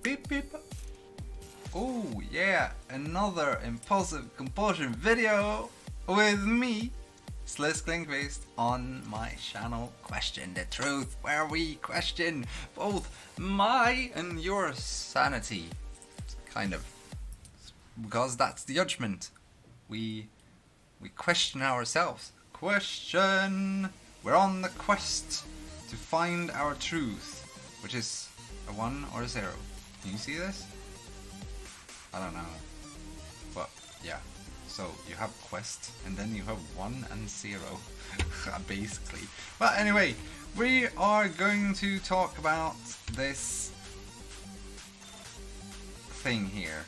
Beep beep. Oh yeah, another impulsive compulsion video with me, Sliss Klinkvist, on my channel Question the Truth, where we question both my and your sanity. Kind of. Because that's the judgment. We question ourselves. Question! We're on the quest to find our truth, which is a 1 or a 0. Can you see this? I don't know. But yeah. So you have quest and then you have 1 and 0. Basically. But anyway, we are going to talk about this thing here.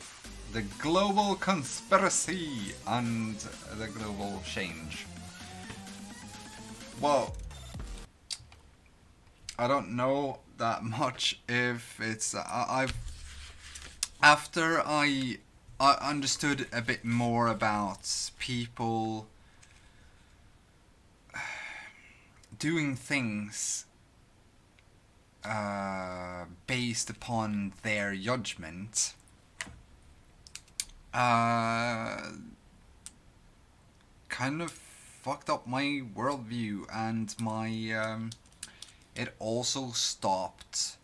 The global conspiracy and the global change. Well, I don't know that much if it's after I understood a bit more about people doing things based upon their judgment. Kind of fucked up my worldview and my it also stopped.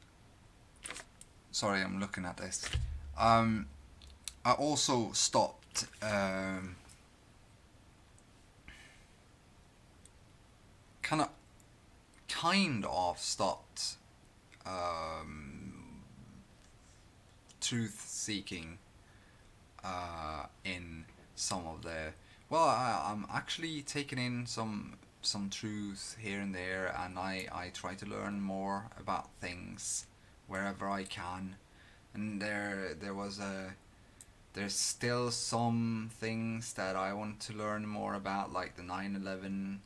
Sorry, I'm looking at this. I also stopped kind of stopped truth seeking in some of the, well, I'm actually taking in some truth here and there, and I try to learn more about things wherever I can. And there's still some things that I want to learn more about, like the 9/11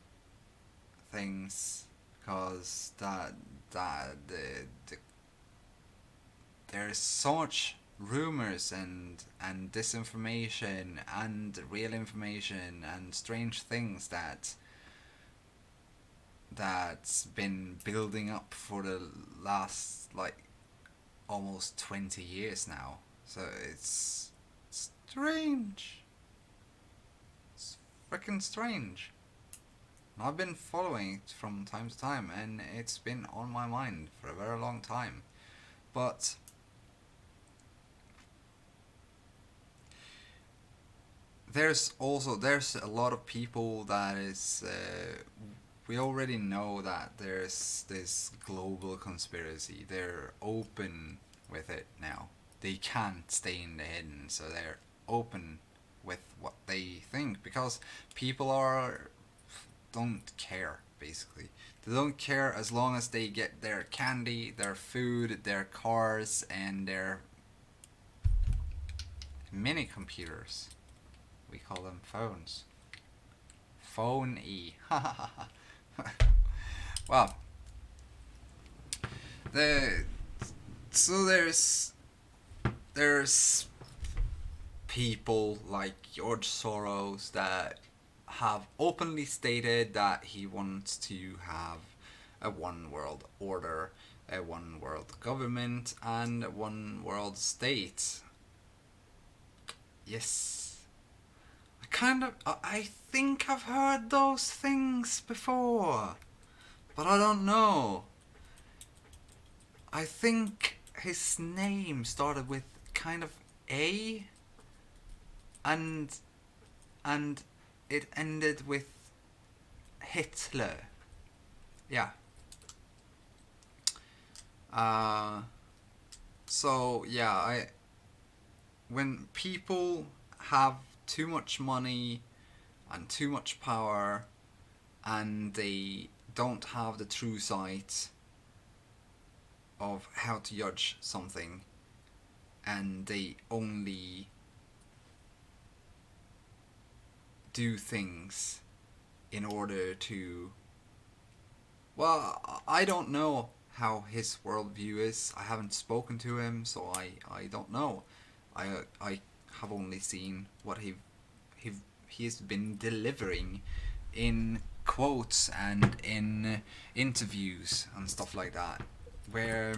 things, because there's so much rumors and disinformation and real information and strange things that's been building up for the last like almost 20 years now. So it's strange. It's freaking strange. And I've been following it from time to time, and it's been on my mind for a very long time. But there's a lot of people that is we already know that there's this global conspiracy. They're open with it now. They can't stay in the hidden, so they're open with what they think, because people don't care, basically. They don't care as long as they get their candy, their food, their cars, and their mini computers. We call them phones. Phone-y. Well, so there's people like George Soros that have openly stated that he wants to have a one world order, a one world government, and a one world state. Yes. I think I've heard those things before, but I don't know. I think his name started with kind of A, and it ended with Hitler. Yeah. So yeah, when people have too much money and too much power, and they don't have the true sight of how to judge something, and they only do things in order to, well, I don't know how his worldview is. I haven't spoken to him, so I don't know. I have only seen what he's been delivering in quotes and in interviews and stuff like that, where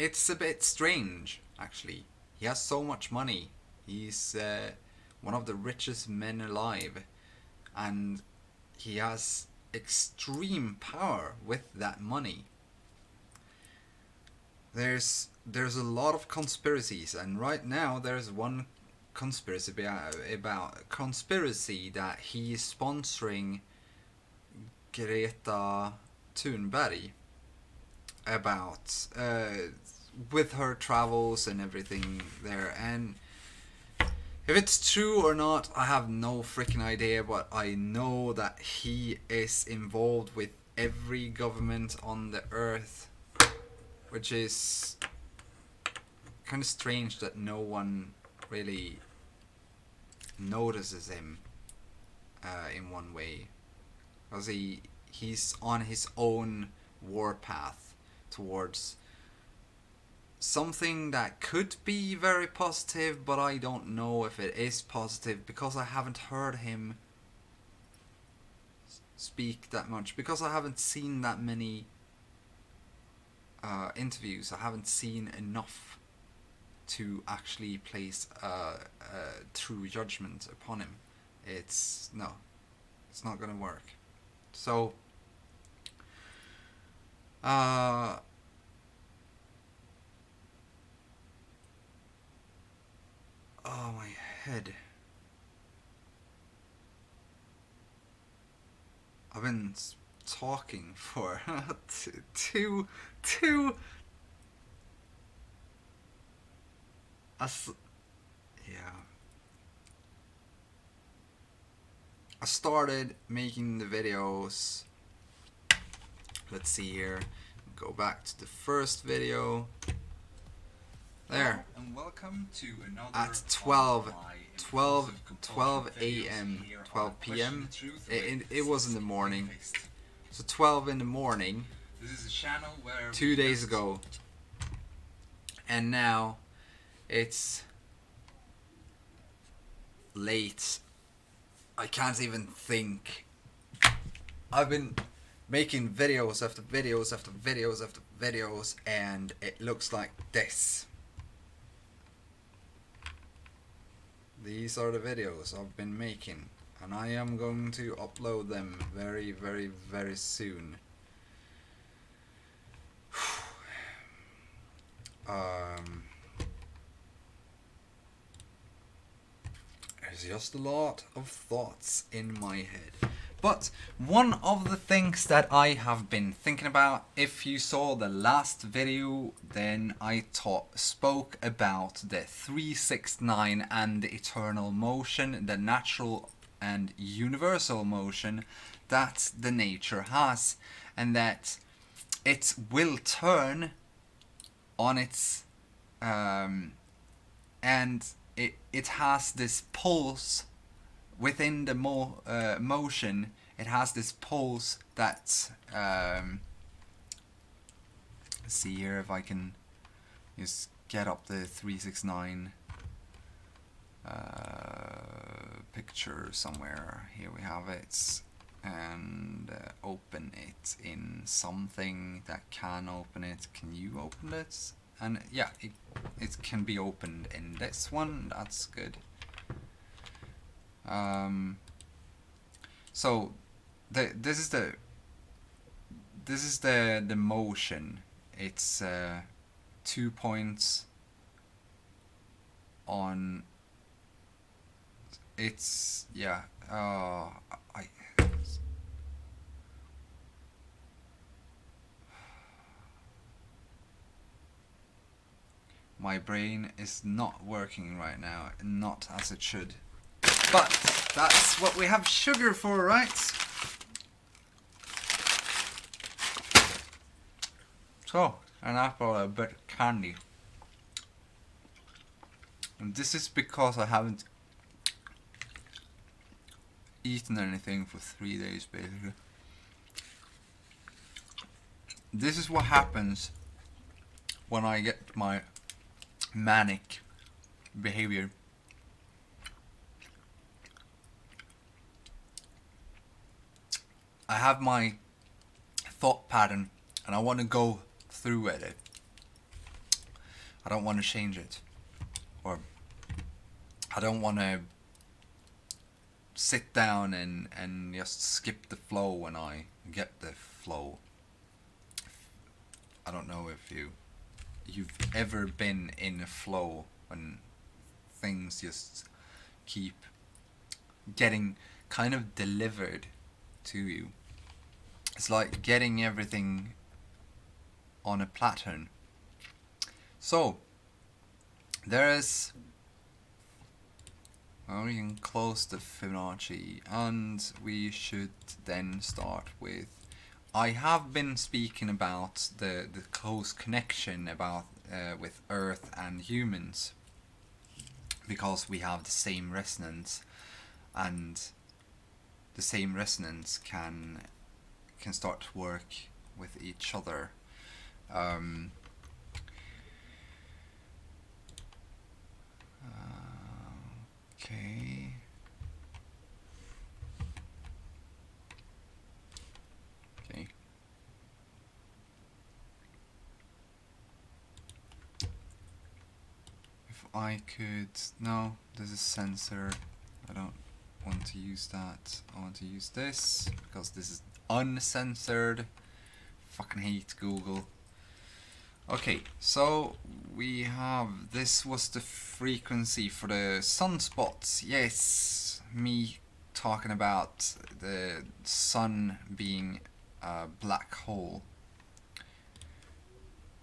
it's a bit strange, actually. He has so much money. He's one of the richest men alive, and he has extreme power with that money. There's a lot of conspiracies, and right now there's one conspiracy that he is sponsoring Greta Thunberg about with her travels and everything there. And if it's true or not, I have no freaking idea, but I know that he is involved with every government on the earth, which is kind of strange that no one really notices him in one way, because he's on his own warpath towards something that could be very positive, but I don't know if it is positive because I haven't heard him speak that much, because I haven't seen that many interviews. I haven't seen enough to actually place a true judgment upon him. It's not gonna work. So oh, my head. I've been talking for two yeah. I started making the videos. Let's see here. Go back to the first video. There. And welcome to another at 12 a.m. 12 p.m. It was in the morning. So 12 in the morning. This is a channel where 2 days ago. And now it's late. I can't even think. I've been making videos after videos after videos after videos, and it looks like this. These are the videos I've been making, and I am going to upload them very, very, very soon. There's just a lot of thoughts in my head. But one of the things that I have been thinking about, if you saw the last video, then I spoke about the 369 and the eternal motion, the natural and universal motion that the nature has, and that it will turn on its and it has this pulse within the motion. It has this pulse that let's see here if I can just get up the 369 picture somewhere. Here we have it, and open it in something that can open it. Can you open it? And yeah, it can be opened in this one. That's good. So this is the motion. It's 2 points on. It's yeah. My brain is not working right now, not as it should. But that's what we have sugar for, right? So, an apple, a bit of candy. And this is because I haven't eaten anything for 3 days, basically. This is what happens when I get my manic behavior. I have my thought pattern and I want to go through with it. I don't want to change it, or I don't want to sit down and just skip the flow when I get the flow. I don't know if you've ever been in a flow when things just keep getting kind of delivered to you. It's like getting everything on a platter. So there is, well, we can close the Fibonacci, and we should then start with, I have been speaking about the close connection about with Earth and humans, because we have the same resonance, and the same resonance can start to work with each other. Okay. Okay. If I could, no, this is censored. I don't want to use that. I want to use this because this is uncensored. Fucking hate Google. Okay, so we have, this was the frequency for the sunspots. Yes, me talking about the sun being a black hole,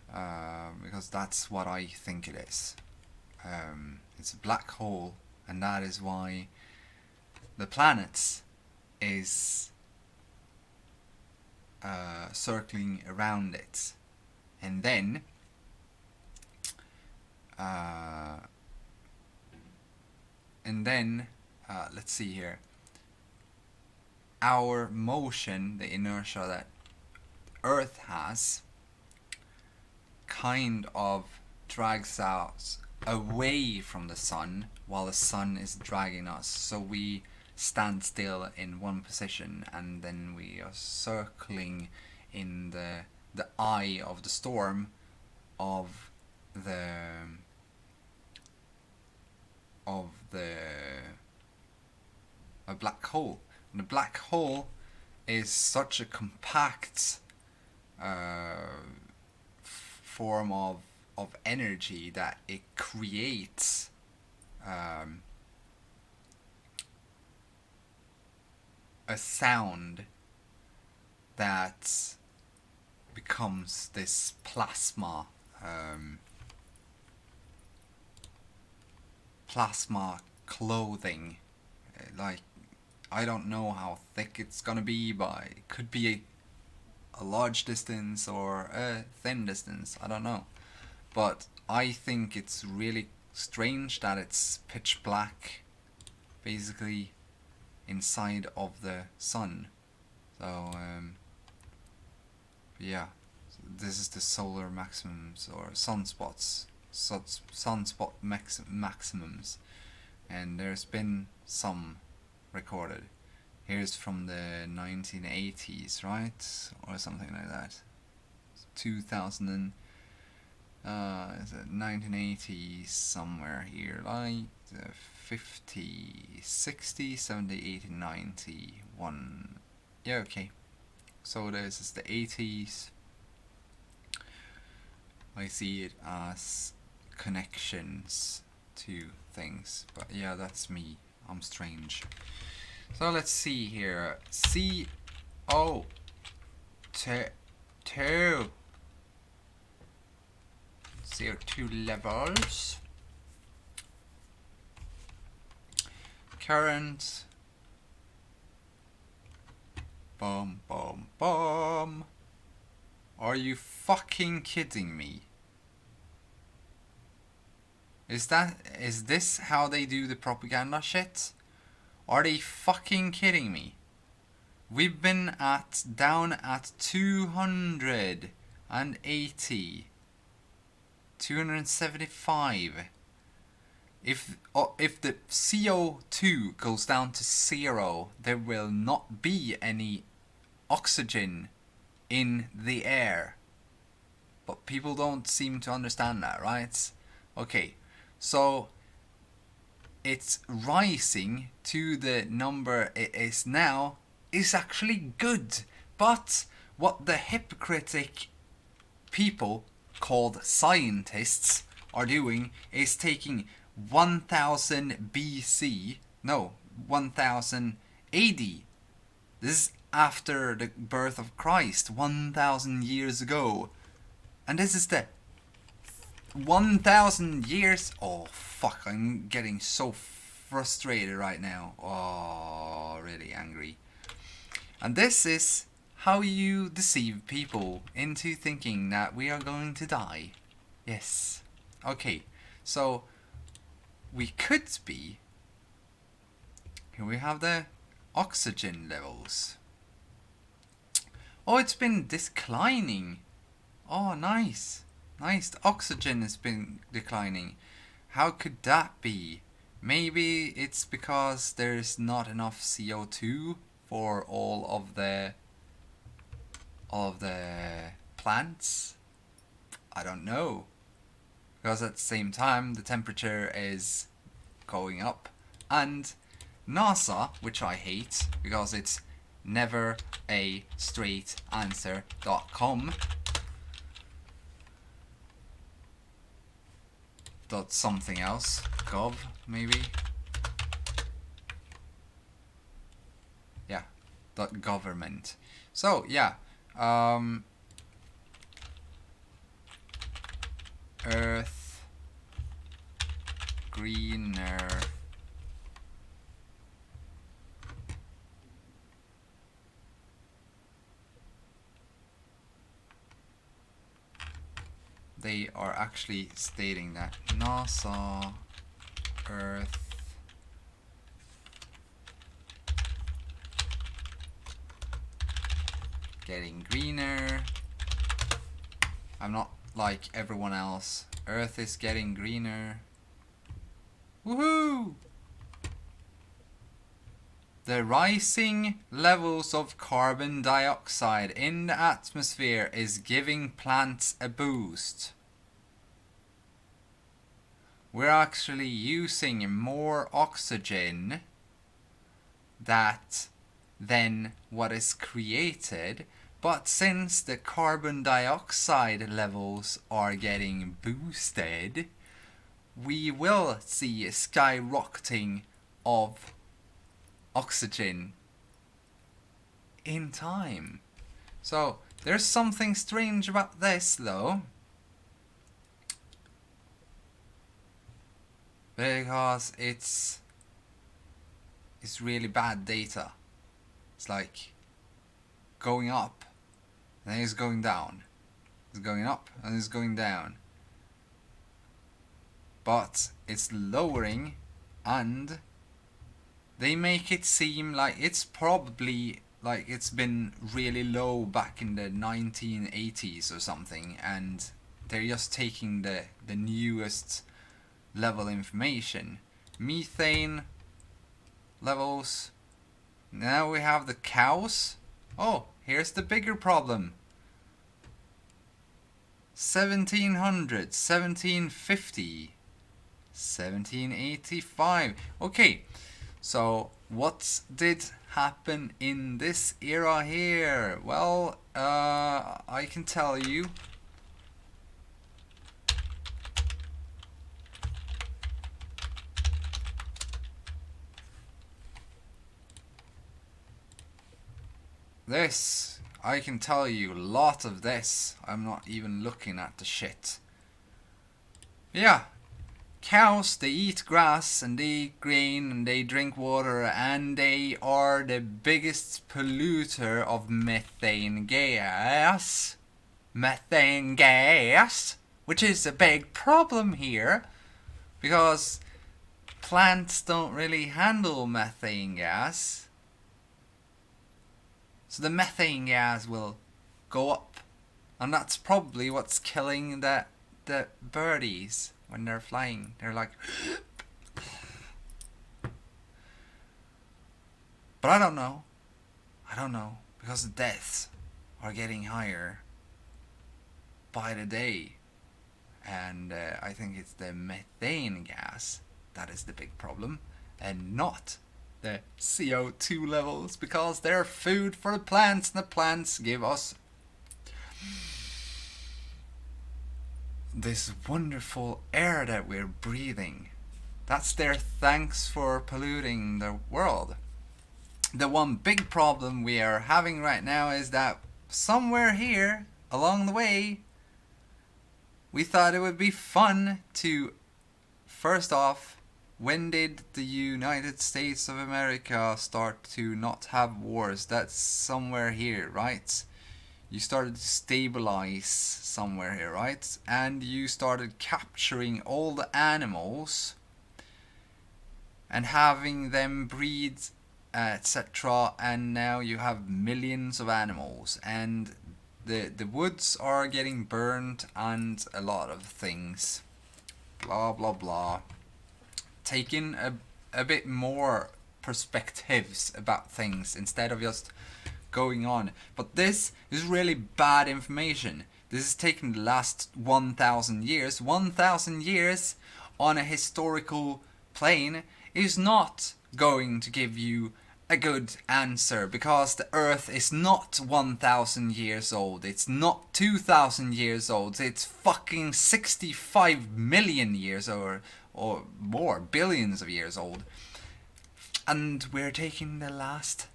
because that's what I think it is. It's a black hole, and that is why the planets is circling around it. And then let's see here, our motion, the inertia that Earth has, kind of drags us away from the sun while the sun is dragging us, so we stand still in one position, and then we are circling in the eye of the storm of a black hole. And the black hole is such a compact form of energy that it creates a sound that becomes this plasma clothing. Like, I don't know how thick it's gonna be, but it could be a large distance or a thin distance, I don't know. But I think it's really strange that it's pitch black basically inside of the sun. So yeah, this is the solar maximums, or sunspots, sunspot maximums, and there's been some recorded. Here's from the 1980s, right, or something like that. 2000 is it 1980s somewhere here, like 50, 60, 70, 80, 90, 1. Yeah, okay. So this is the 80s. I see it as connections to things, but yeah, that's me. I'm strange. So let's see here. CO2 CO2 levels. Current. Boom, boom, boom. Are you fucking kidding me? Is this how they do the propaganda shit? Are they fucking kidding me? We've been down at 280, 275. If the CO2 goes down to 0, there will not be any oxygen in the air. But people don't seem to understand that, right? Okay, so it's rising to the number it is now is actually good. But what the hypocritic people called scientists are doing is taking 1000 BC, no, 1000 AD. This is after the birth of Christ, 1000 years ago. And this is the 1000 years. Oh, fuck, I'm getting so frustrated right now. Oh, really angry. And this is how you deceive people into thinking that we are going to die. Yes. Okay, so we could be. Here we have the oxygen levels. Oh, it's been declining. Oh, nice. Nice. The oxygen has been declining. How could that be? Maybe it's because there's not enough CO2 for all of the plants. I don't know. Because at the same time the temperature is going up, and NASA, which I hate because it's never a straight answer.com, dot something else, gov maybe, yeah, dot government. So yeah, Earth greener they are actually stating that NASA Earth getting greener. I'm not like everyone else. Earth is getting greener. Woohoo! The rising levels of carbon dioxide in the atmosphere is giving plants a boost. We're actually using more oxygen than what is created, but since the carbon dioxide levels are getting boosted, we will see a skyrocketing of oxygen in time. So there's something strange about this though, because it's really bad data. It's like going up and then it's going down. It's going up and it's going down. But it's lowering, and they make it seem like it's probably like it's been really low back in the 1980s or something, and they're just taking the newest level information. Methane levels. Now we have the cows. Oh, here's the bigger problem. 1700, 1750, 1785. Okay, so what did happen in this era here? Well, I can tell you. This, I can tell you a lot of this. I'm not even looking at the shit. Yeah, cows, they eat grass and they eat grain and they drink water, and they are the biggest polluter of methane gas. Methane gas, which is a big problem here because plants don't really handle methane gas. So the methane gas will go up, and that's probably what's killing the birdies when they're flying. They're like, but I don't know, because the deaths are getting higher. by the day. And I think it's the methane gas that is the big problem, and not the CO2 levels, because they're food for the plants, and the plants give us this wonderful air that we're breathing. That's their thanks for polluting the world. The one big problem we are having right now is that somewhere here along the way, we thought it would be fun to, first off, when did the United States of America start to not have wars? That's somewhere here, right? You started to stabilize somewhere here, right? And you started capturing all the animals and having them breed, etc. And now you have millions of animals, and the woods are getting burned, and a lot of things. Blah blah blah. Taking a bit more perspectives about things instead of just going on. But this is really bad information. This is taking the last 1,000 years. 1,000 years on a historical plane is not going to give you a good answer, because the Earth is not 1,000 years old. It's not 2,000 years old. It's fucking 65 million years or more, billions of years old. And we're taking the last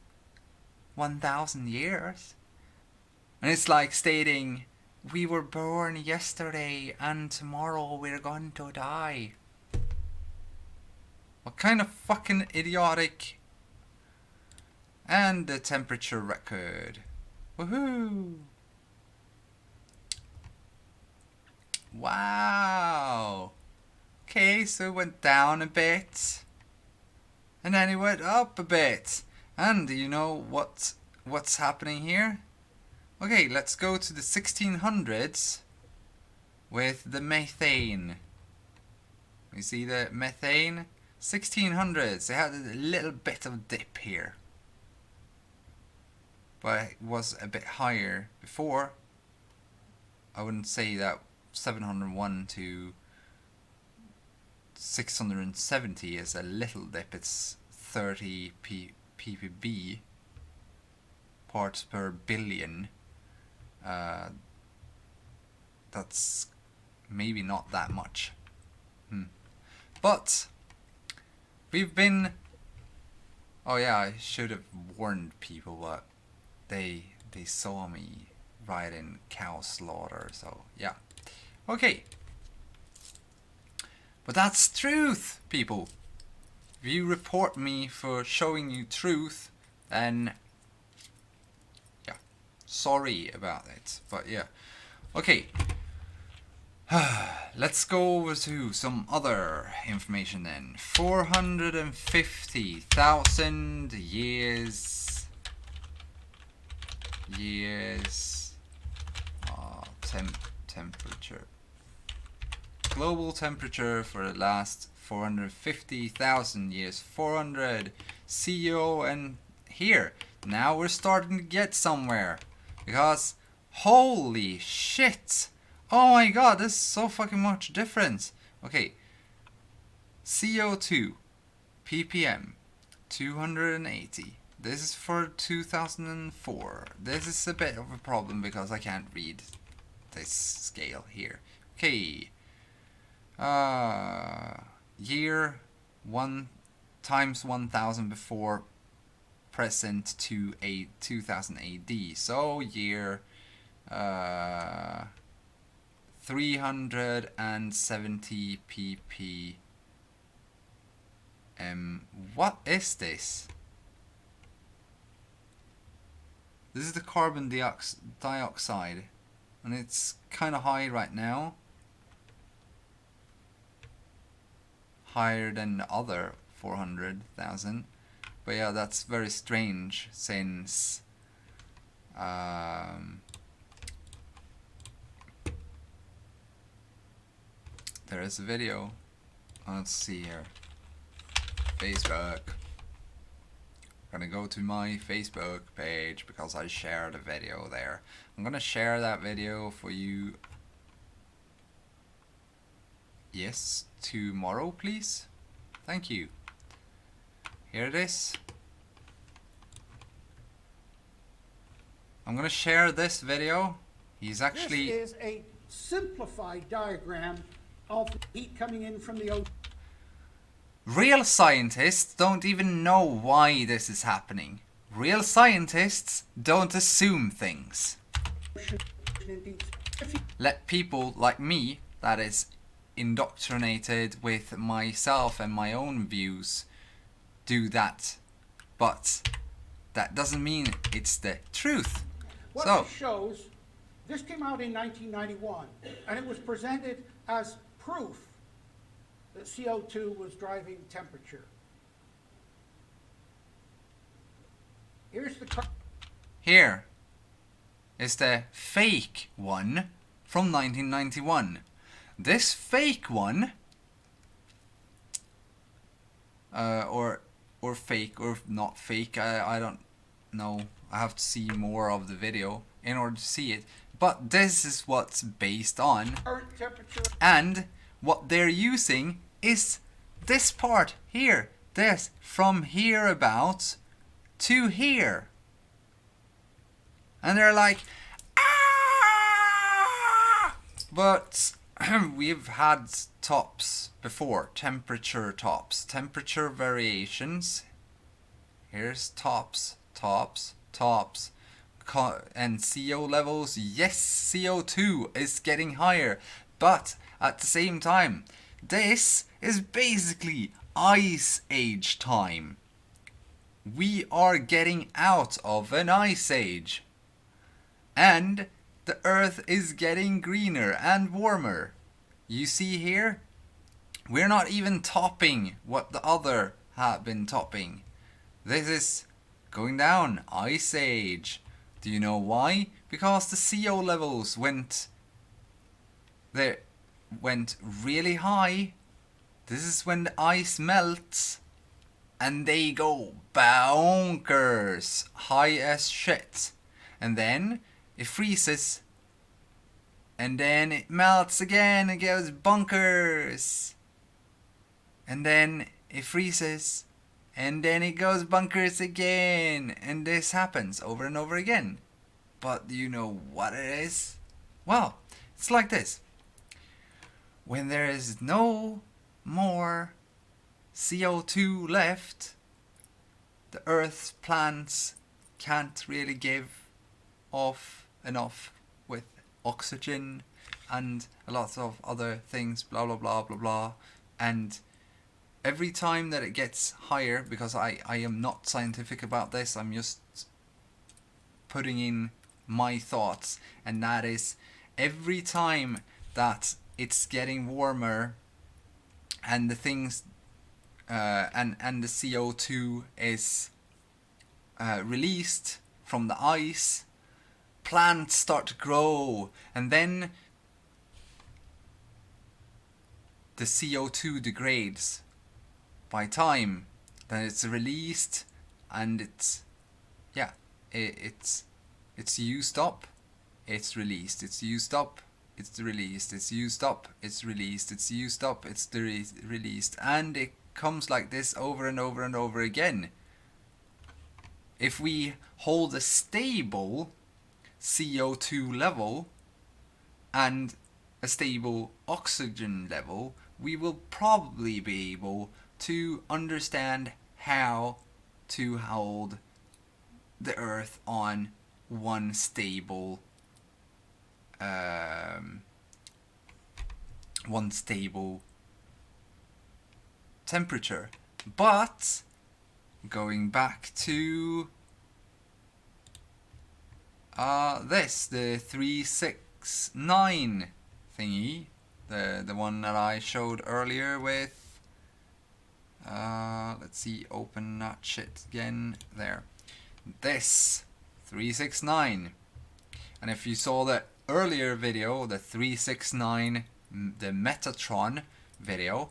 1,000 years. And it's like stating, we were born yesterday and tomorrow we're going to die. What kind of fucking idiotic... And the temperature record. Woohoo! Wow! Okay, so it went down a bit. And then it went up a bit. And you know what's happening here? Okay, let's go to the 1600s with the methane. You see the methane? 1600s, they had a little bit of dip here. But it was a bit higher before. I wouldn't say that 701 to 670 is a little dip. It's 30 ppb, parts per billion. That's maybe not that much. But we've been... Oh yeah, I should have warned people, but they saw me riding cow slaughter, so yeah. Okay. But that's truth, people. If you report me for showing you truth, then yeah, sorry about it. But yeah. Okay. Let's go over to some other information then. 450,000 years temperature. Global temperature for the last 450,000 years. 400 CO, and here now we're starting to get somewhere, because holy shit, oh my god, this is so fucking much difference. Okay, CO2 ppm 280. This is for 2004. This is a bit of a problem because I can't read this scale here. Okay. Year 1 times 1000 before present to 2000 AD. So year 370 ppm. What is this? This is the carbon dioxide, and it's kind of high right now. Higher than the other 400,000. But yeah, that's very strange, since there is a video. Let's see here. Facebook. I'm gonna go to my Facebook page because I shared a video there. I'm gonna share that video for you Yes, tomorrow, please. Thank you. Here it is. I'm gonna share this video. He's actually... This is a simplified diagram of heat coming in from the ocean. Real scientists don't even know why this is happening. Real scientists don't assume things. Let people like me, that is indoctrinated with myself and my own views, do that. But that doesn't mean it's the truth. What So, this shows, this came out in 1991, and it was presented as proof that CO2 was driving temperature. Here's the... here is the fake one from 1991. This fake one, or fake or not fake, I don't know. I have to see more of the video in order to see it. But this is what's based on. current temperature. And what they're using is this part here. This, from here about to here. And they're like, ah! But we've had tops before, temperature tops, temperature variations. Here's tops, tops, tops, and CO levels. Yes, CO2 is getting higher, but at the same time, this is basically ice age time. We are getting out of an ice age. And the earth is getting greener and warmer. You see here? We're not even topping what the other have been topping. This is going down, ice age. Do you know why? Because the CO levels went really high. This is when the ice melts and they go bonkers, high as shit. And then it freezes, and then it melts again and goes bonkers. And then it freezes, and then it goes bonkers again. And this happens over and over again. But do you know what it is? Well, it's like this. When there is no more CO2 left, the Earth's plants can't really give off enough with oxygen and a lot of other things, blah blah blah blah blah. And every time that it gets higher, because I am not scientific about this, I'm just putting in my thoughts, and that is every time that it's getting warmer and the things and the CO2 is released from the ice, plants start to grow, and then the CO2 degrades by time. Then it's released, and it's used up, it's released, it's used up, it's released, it's used up, it's released, it's used up, it's released, and it comes like this over and over and over again. If we hold a stable CO2 level and a stable oxygen level, we will probably be able to understand how to hold the Earth on one stable temperature. But going back to this, the 369 thingy, the one that I showed earlier with let's see, open that shit again, there, this 369. And if you saw the earlier video, the 369, the Metatron video,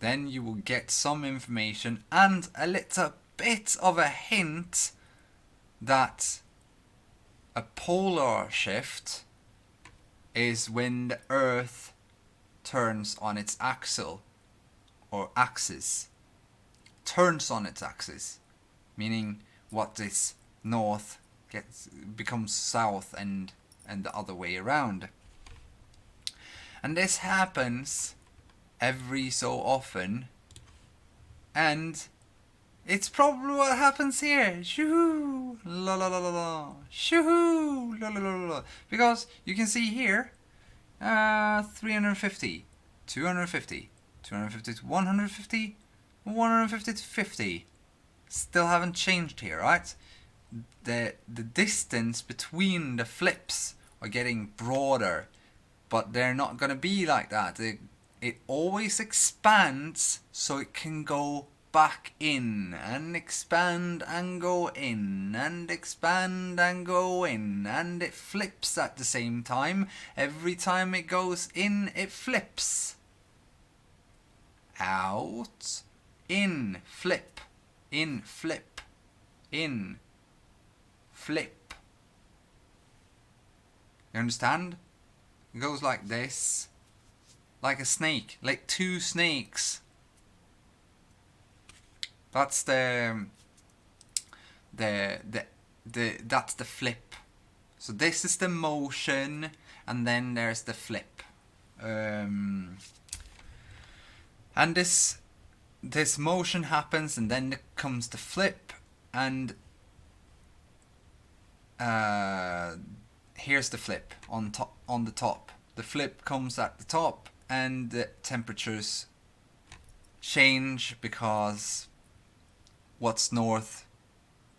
then you will get some information and a little bit of a hint that a polar shift is when the Earth turns on its axle or axis, turns on its axis, meaning what is north becomes south and the other way around. And this happens every so often, and it's probably what happens here. Shoo, la la la la la, shoo, la la la la. Because you can see here, 350, 250, 250 to 150, 150 to 50. Still haven't changed here, right? The distance between the flips are getting broader, but they're not gonna be like that. It always expands so it can go back in and expand and go in and expand and go in, and it flips at the same time. Every time it goes in, it flips. Out, in, flip, in, flip, in, flip. You understand? It goes like this. Like a snake, like two snakes. That's that's the flip. So this is the motion, and then there's the flip. And this motion happens, and then comes the flip, and here's the flip on the top. The flip comes at the top, and the temperatures change because what's north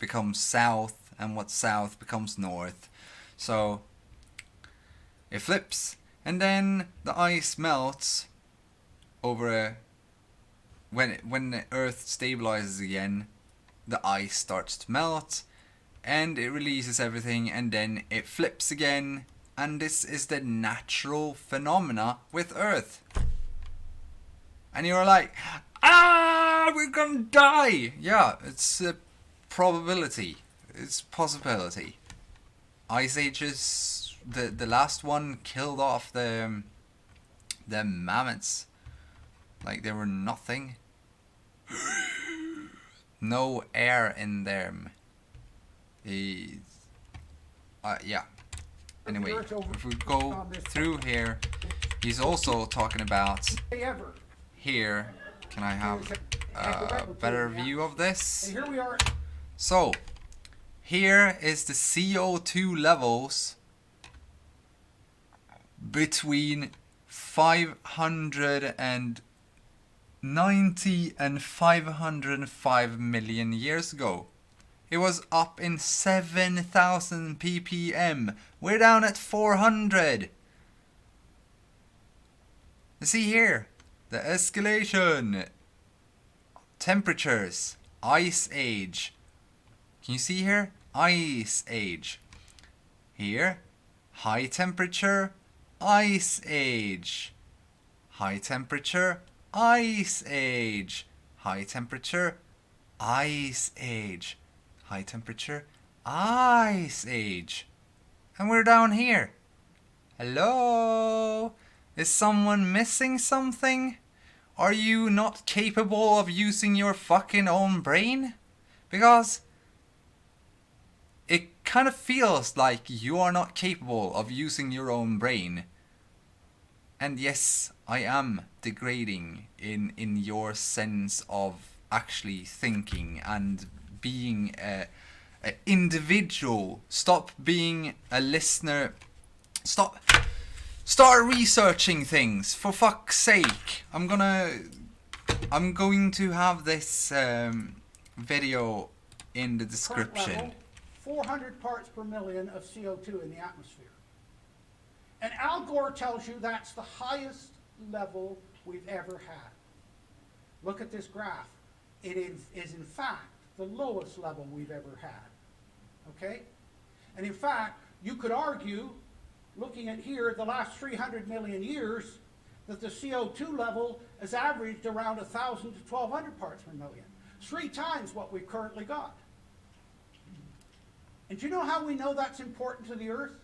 becomes south, and what's south becomes north. So it flips, and then the ice melts over when the earth stabilizes again. The ice starts to melt, and it releases everything, and then it flips again. And this is the natural phenomena with Earth. And you're like, we're gonna die. Yeah, it's a probability. It's possibility. Ice ages, the last one killed off the mammoths. Like they were nothing. No air in them. Yeah. Anyway, if we go through here, he's also talking about here. Can I have a better view of this? So, here is the CO2 levels between 590 and 505 million years ago. It was up in 7,000 ppm. We're down at 400. See here, the escalation. Temperatures, ice age. Can you see here? Ice age. Here, high temperature, ice age. High temperature, ice age. High temperature, ice age. High temperature, ice age. And we're down here. Hello? Is someone missing something? Are you not capable of using your fucking own brain? Because it kind of feels like you are not capable of using your own brain. And yes, I am degrading in your sense of actually thinking and being a individual. Stop being a listener. Start researching things, for fuck's sake. I'm going to have this video in the description. Level, 400 parts per million of CO2 in the atmosphere. And Al Gore tells you that's the highest level we've ever had. Look at this graph. It is in fact the lowest level we've ever had. Okay? And in fact, you could argue, looking at here, the last 300 million years, that the CO2 level has averaged around 1,000 to 1,200 parts per million. 3 times what we've currently got. And do you know how we know that's important to the Earth?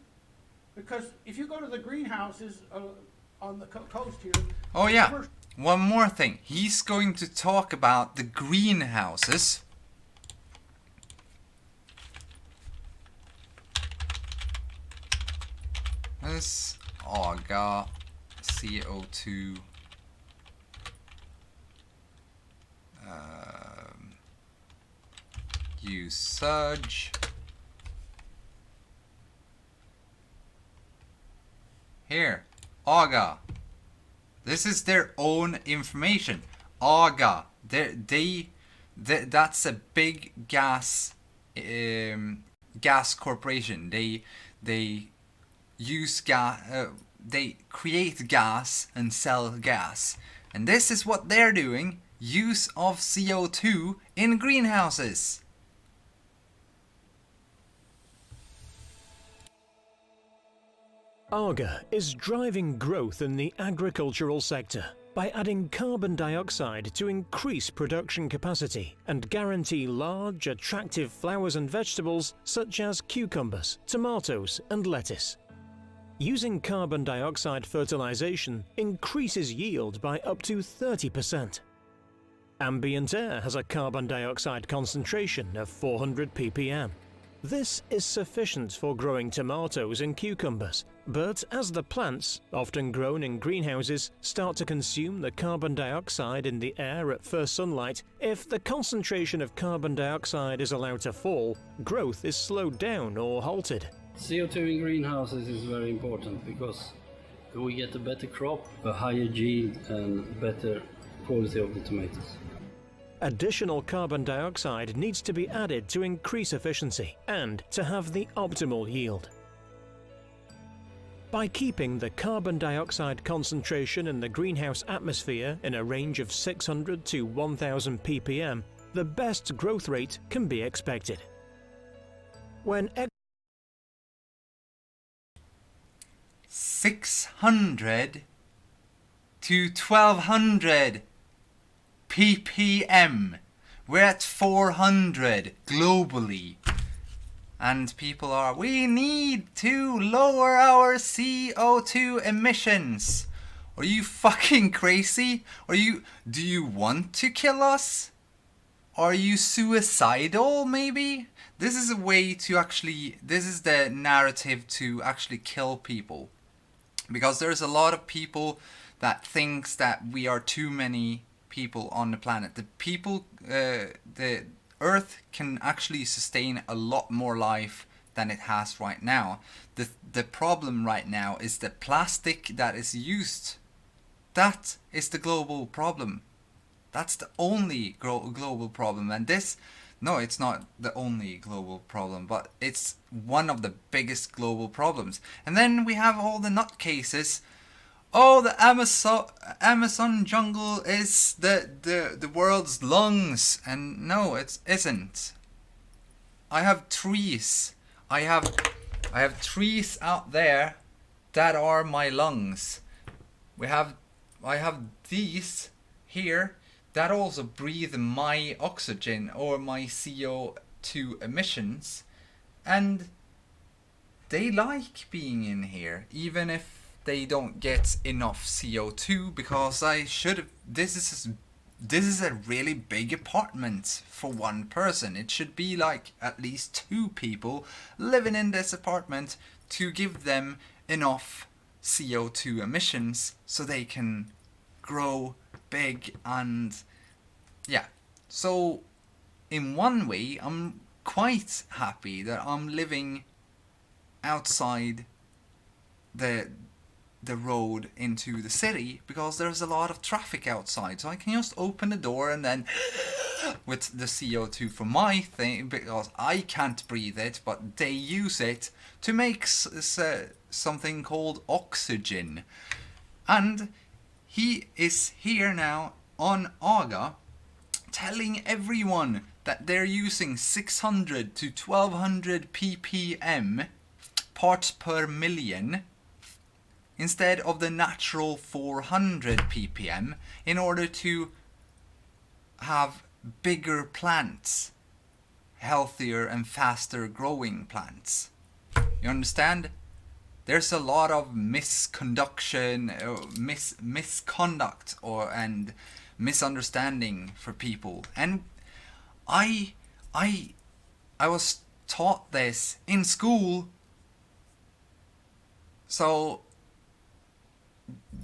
Because if you go to the greenhouses on the coast here. Oh yeah, one more thing. He's going to talk about the greenhouses. This AGA CO2 usage. Here, AGA. This is their own information. AGA. That's a big gas corporation. They use gas. They create gas and sell gas. And this is what they're doing. Use of CO2 in greenhouses. AGA is driving growth in the agricultural sector by adding carbon dioxide to increase production capacity and guarantee large, attractive flowers and vegetables such as cucumbers, tomatoes and lettuce. Using carbon dioxide fertilization increases yield by up to 30%. Ambient air has a carbon dioxide concentration of 400 ppm. This is sufficient for growing tomatoes and cucumbers, but as the plants, often grown in greenhouses, start to consume the carbon dioxide in the air at first sunlight, if the concentration of carbon dioxide is allowed to fall, growth is slowed down or halted. CO2 in greenhouses is very important because we get a better crop, a higher yield and better quality of the tomatoes. Additional carbon dioxide needs to be added to increase efficiency and to have the optimal yield. By keeping the carbon dioxide concentration in the greenhouse atmosphere in a range of 600 to 1000 ppm, the best growth rate can be expected. When 600 to 1200 ppm. We're at 400 globally. And people are, we need to lower our CO2 emissions. Are you fucking crazy? Do you want to kill us? Are you suicidal maybe? This is a way to actually, this is the narrative to actually kill people. Because there's a lot of people that thinks that we are too many people on the planet. The Earth can actually sustain a lot more life than it has right now. The problem right now is the plastic that is used. That is the global problem. That's the only global problem. And this, no, it's not the only global problem, but it's one of the biggest global problems. And then we have all the nutcases. Oh, the Amazon jungle is the world's lungs, and no, it isn't. I have trees. I have trees out there that are my lungs. I have these here that also breathe my oxygen or my CO2 emissions, and they like being in here, even if they don't get enough CO2, because this is a really big apartment for one person. It should be like at least 2 people living in this apartment to give them enough CO2 emissions so they can grow big. And yeah, so in one way I'm quite happy that I'm living outside the road into the city, because there's a lot of traffic outside, so I can just open the door and then with the CO2 from my thing, because I can't breathe it, but they use it to make something called oxygen. And he is here now on AGA telling everyone that they're using 600 to 1200 ppm, parts per million, instead of the natural 400 ppm, in order to have bigger plants, healthier and faster growing plants. You understand? there's a lot of misconduction, misconduct, and misunderstanding for people. And I was taught this in school. So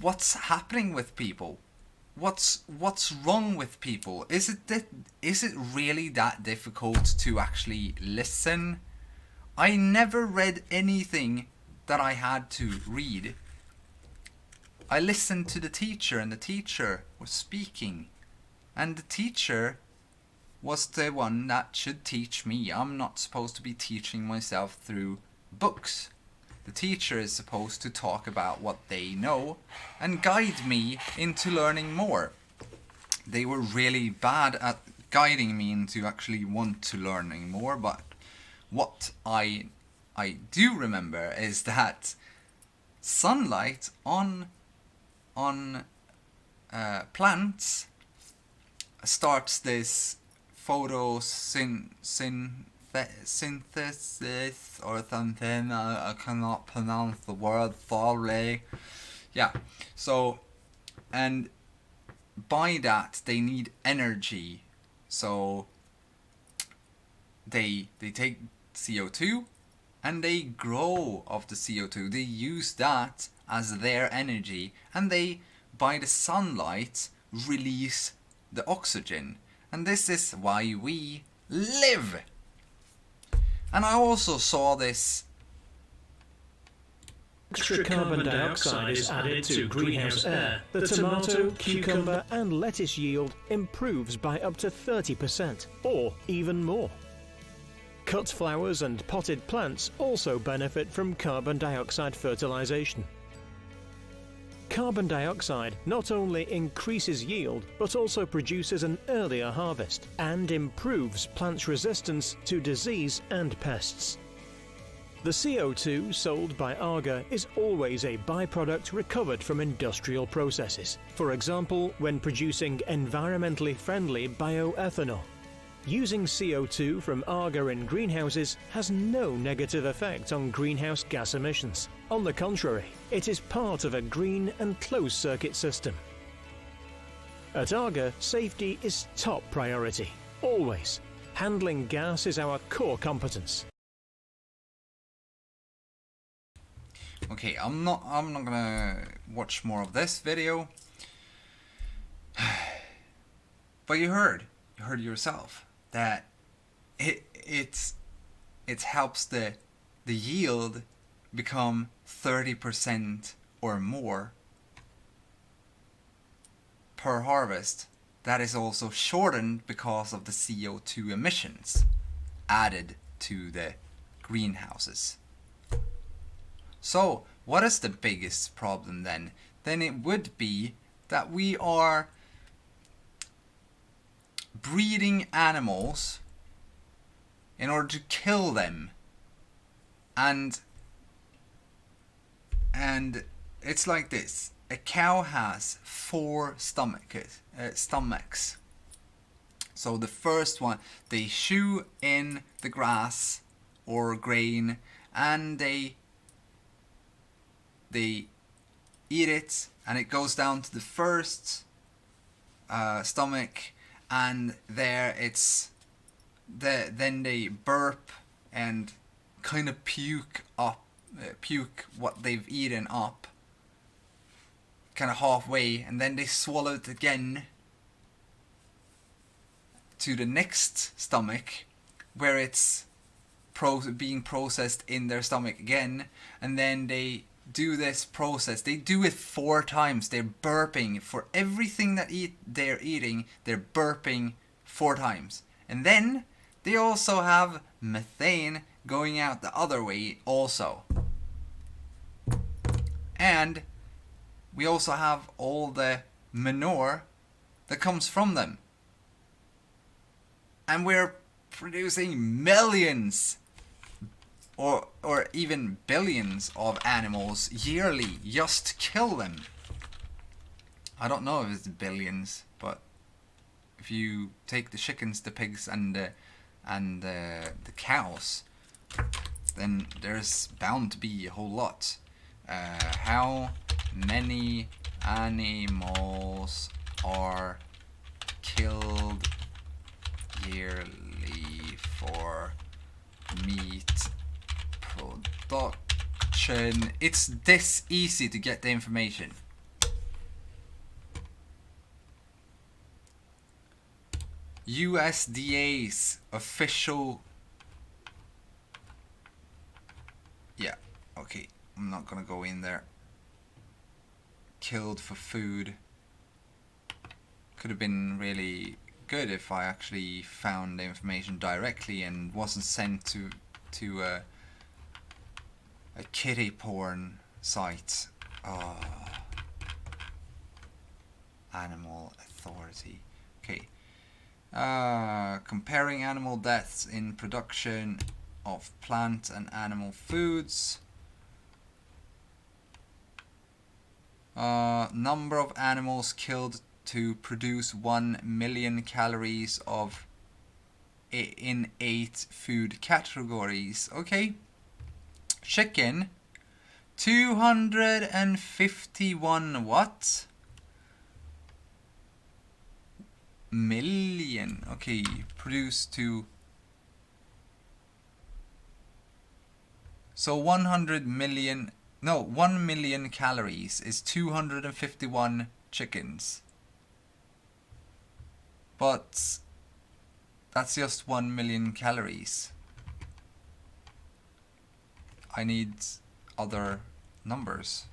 what's happening with people? What's wrong with people? Is it really that difficult to actually listen? I never read anything that I had to read. I listened to the teacher, and the teacher was speaking, and the teacher was the one that should teach me. I'm not supposed to be teaching myself through books. The teacher is supposed to talk about what they know and guide me into learning more. They were really bad at guiding me into actually want to learning more, but what I do remember is that sunlight on plants starts this photosynthesis or something. I cannot pronounce the word, sorry. Yeah, so, and by that they need energy. So they take CO2 and they grow off the CO2. They use that as their energy, and they, by the sunlight, release the oxygen. And this is why we live. And I also saw this. Extra carbon dioxide is added to greenhouse air. The tomato, cucumber and lettuce yield improves by up to 30% or even more. Cut flowers and potted plants also benefit from carbon dioxide fertilization. Carbon dioxide not only increases yield but also produces an earlier harvest and improves plants' resistance to disease and pests. The CO2 sold by AGA is always a byproduct recovered from industrial processes, for example when producing environmentally friendly bioethanol. Using CO2 from AGA in greenhouses has no negative effect on greenhouse gas emissions. On the contrary, it is part of a green and closed circuit system. At AGA, safety is top priority, always. Handling gas is our core competence. Okay, I'm not gonna watch more of this video. But you heard yourself that it helps the yield become 30% or more per harvest. That is also shortened because of the CO2 emissions added to the greenhouses. So what is the biggest problem then? Then it would be that we are breeding animals in order to kill them, and it's like this. A cow has 4 stomachs. So the first one, they chew in the grass or grain, and they eat it, and it goes down to the first stomach, and there then they burp and kind of puke what they've eaten up kind of halfway, and then they swallow it again to the next stomach where it's being processed in their stomach again, and then they do this process. They do it 4 times. They're burping for everything that they're eating. They're burping 4 times. And then they also have methane going out the other way also. And we also have all the manure that comes from them. And we're producing millions or even billions of animals yearly just to kill them. I don't know if it's billions, but if you take the chickens, the pigs, and the cows, then there's bound to be a whole lot. How many animals are killed yearly for meat production? It's this easy to get the information. USDA's official... Yeah, okay, I'm not gonna go in there. Killed for food. Could have been really good if I actually found the information directly and wasn't sent to a kitty porn site. Oh. Animal Authority. Okay. Comparing animal deaths in production of plant and animal foods. Number of animals killed to produce 1 million calories of in 8 food categories. Okay. Chicken, 251 what? Million. Okay, produced to... So 100 million... No, 1 million calories is 251 chickens. But that's just 1 million calories. I need other numbers.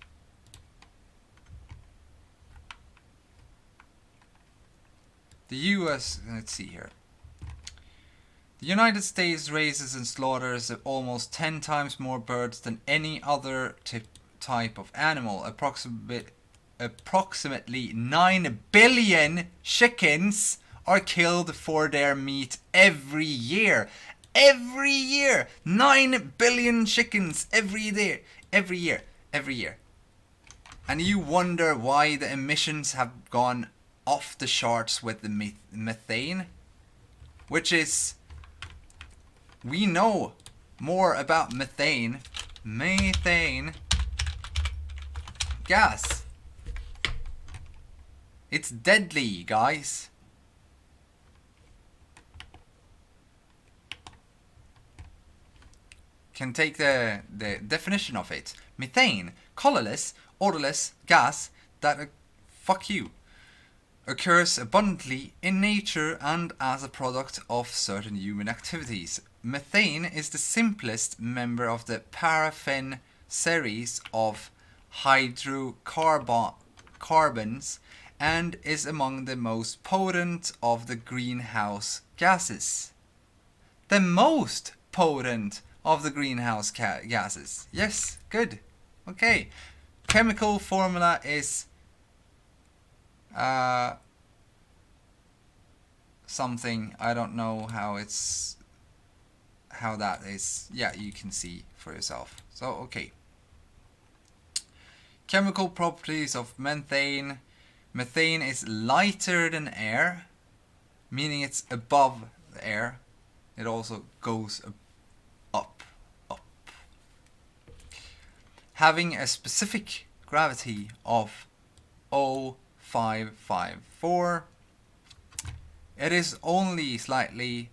The US, let's see here. The United States raises and slaughters almost 10 times more birds than any other type of animal. Approximately 9 billion chickens are killed for their meat every year. Every year! 9 billion chickens every year. Every year. Every year. And you wonder why the emissions have gone off the charts with the methane, which is, we know more about methane gas. It's deadly, guys. Can take the definition of it. Methane, colorless, odorless gas that fuck you. Occurs abundantly in nature and as a product of certain human activities. Methane is the simplest member of the paraffin series of hydrocarbons and is among the most potent of the greenhouse gases. The most potent of the greenhouse gases. Yes, good. Okay. Chemical formula is something, I don't know how that is. Yeah, you can see for yourself. So, okay. Chemical properties of methane. Methane is lighter than air, meaning it's above the air. It also goes up. Having a specific gravity of 0.554. It is only slightly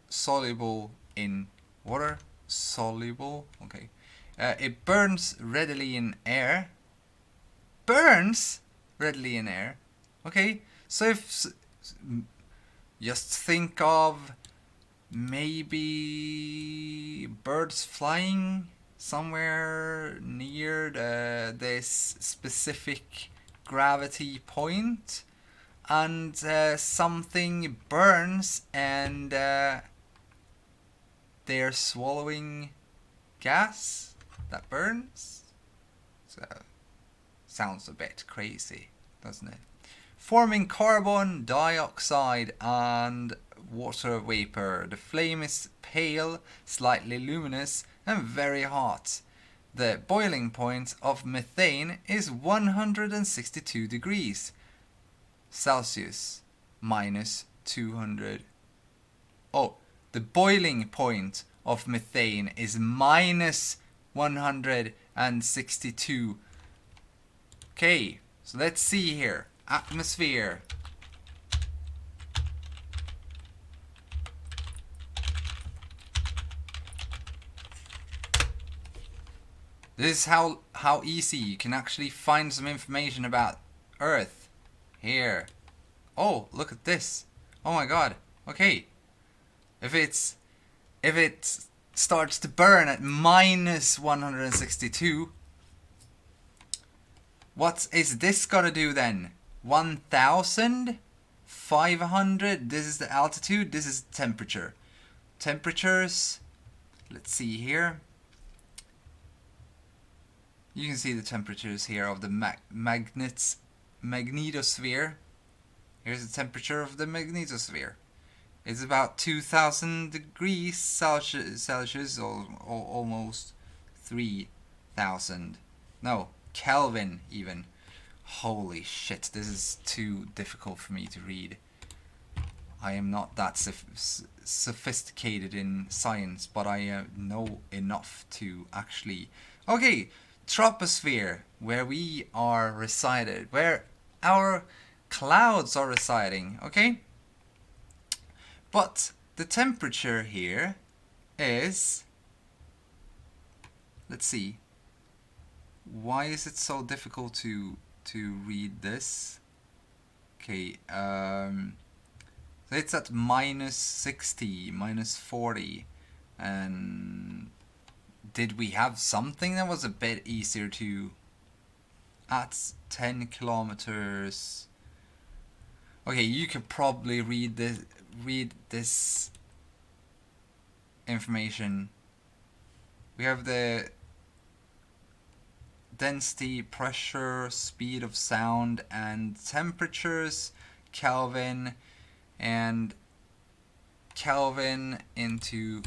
soluble in water. Soluble, okay. It burns readily in air. Burns readily in air. Okay, so if just think of maybe birds flying somewhere near this specific gravity point, and something burns and they're swallowing gas that burns. So sounds a bit crazy, doesn't it? Forming carbon dioxide and water vapor. The flame is pale, slightly luminous, and very hot. The boiling point of methane is 162 degrees Celsius minus 200. Oh, the boiling point of methane is minus 162. Okay, so let's see here. Atmosphere. This is how easy you can actually find some information about Earth. Here. Oh, look at this. Oh my god. Okay. If it starts to burn at minus 162, what is this gonna do then? 1,500? This is the altitude, this is the temperature. Temperatures, let's see here. You can see the temperatures here of the magnetosphere. Here's the temperature of the magnetosphere. It's about 2,000 degrees Celsius or almost 3,000. No, Kelvin even. Holy shit, this is too difficult for me to read. I am not that sophisticated in science, but I know enough to actually... Okay, troposphere, where we are resided, where our clouds are residing, okay? But the temperature here is... Let's see. Why is it so difficult to read this? Okay, so it's at minus 60, minus 40, and did we have something that was a bit easier to... At 10 kilometers... Okay, you could probably read this information. We have the density, pressure, speed of sound, and temperatures, Kelvin, and Kelvin into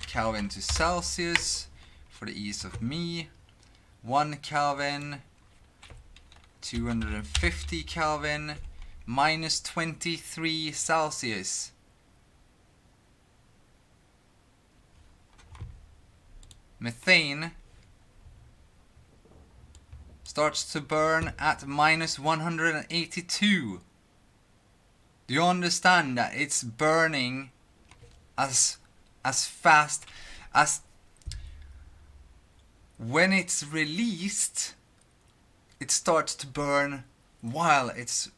Kelvin to Celsius for the ease of me. 1 Kelvin, 250 Kelvin, minus 23 Celsius. Methane starts to burn at minus 182. Do you understand that it's burning as fast as when it's released? It starts to burn while it's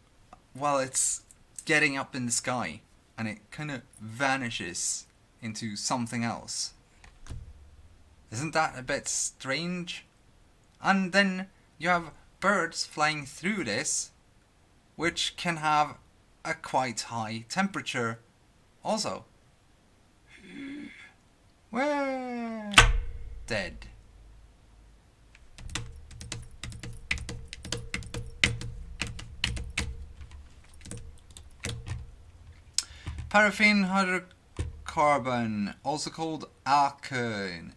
getting up in the sky, and it kind of vanishes into something else. Isn't that a bit strange? And then you have birds flying through this, which can have a quite high temperature also. Where? Dead. Paraffin hydrocarbon, also called alkane.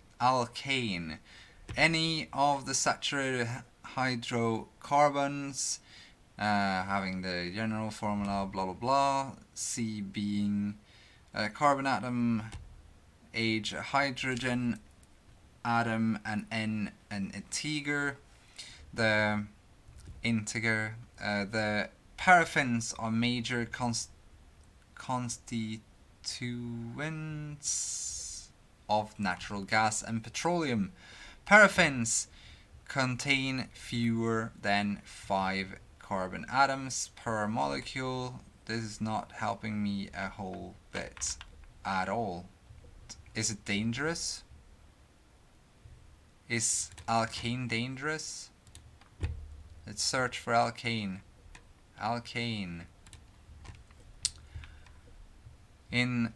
Any of the saturated hydrocarbons having the general formula blah blah blah. C being a carbon atom, H a hydrogen atom, and N an integer. The paraffins are major constituents of natural gas and petroleum. Paraffins contain fewer than 5 carbon atoms per molecule. This is not helping me a whole bit at all. Is it dangerous? Is alkane dangerous? Let's search for alkane. Alkane. In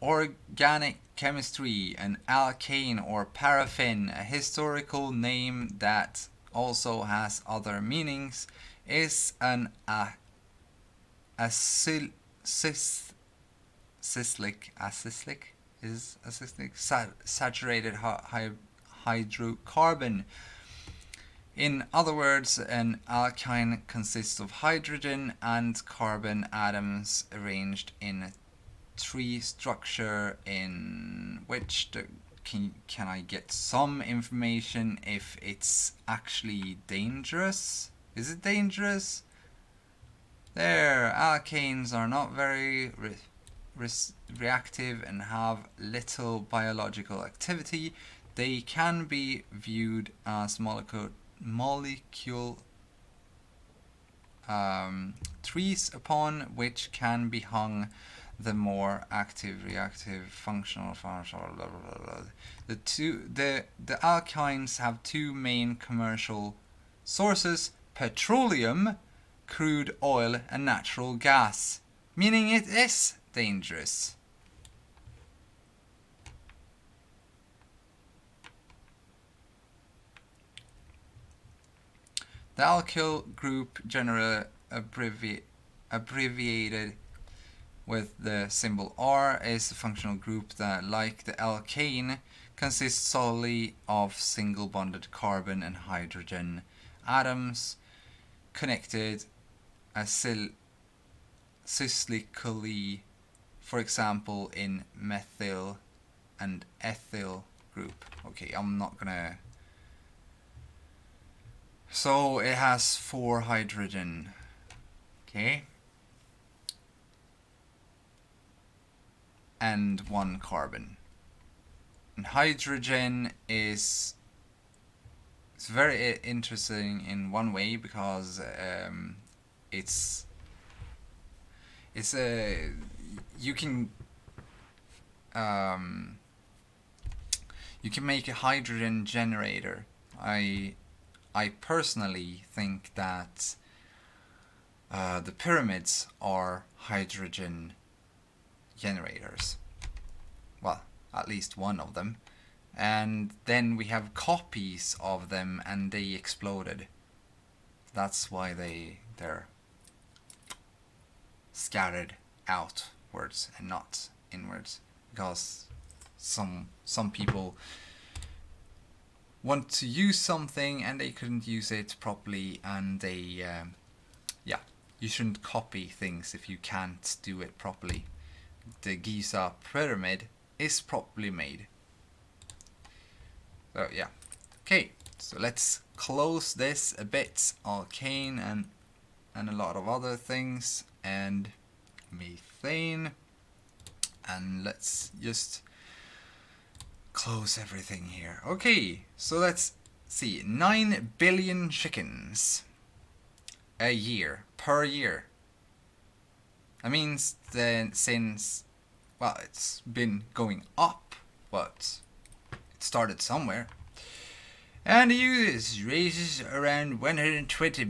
organic chemistry, an alkane or paraffin, a historical name that also has other meanings, is an acyclic saturated hydrocarbon. In other words, an alkyne consists of hydrogen and carbon atoms arranged in a tree structure in which can I get some information if it's actually dangerous? Is it dangerous? There, alkanes are not very reactive and have little biological activity. They can be viewed as molecule trees upon which can be hung the more active, reactive, functional, blah, blah, blah. The alkynes have two main commercial sources: petroleum, crude oil, and natural gas, meaning it is dangerous. The alkyl group, generally abbreviated with the symbol R, is a functional group that, like the alkane, consists solely of single bonded carbon and hydrogen atoms connected cyclically, for example in methyl and ethyl group. Okay, I'm not gonna. So it has 4 hydrogen. Okay. And 1 carbon. And hydrogen is very interesting in one way because it's a you can make a hydrogen generator. I personally think that the pyramids are hydrogen generators. Well, at least one of them. And then we have copies of them and they exploded. That's why they're scattered outwards and not inwards. Because some people want to use something and they couldn't use it properly, and they you shouldn't copy things if you can't do it properly. The Giza pyramid is properly made. So yeah, okay, so let's close this a bit. Alkane and a lot of other things, and methane, and let's just close everything here. Okay, so let's see. 9 billion chickens a year, per year. That means that since, well, it's been going up, but it started somewhere. And the US raises around 120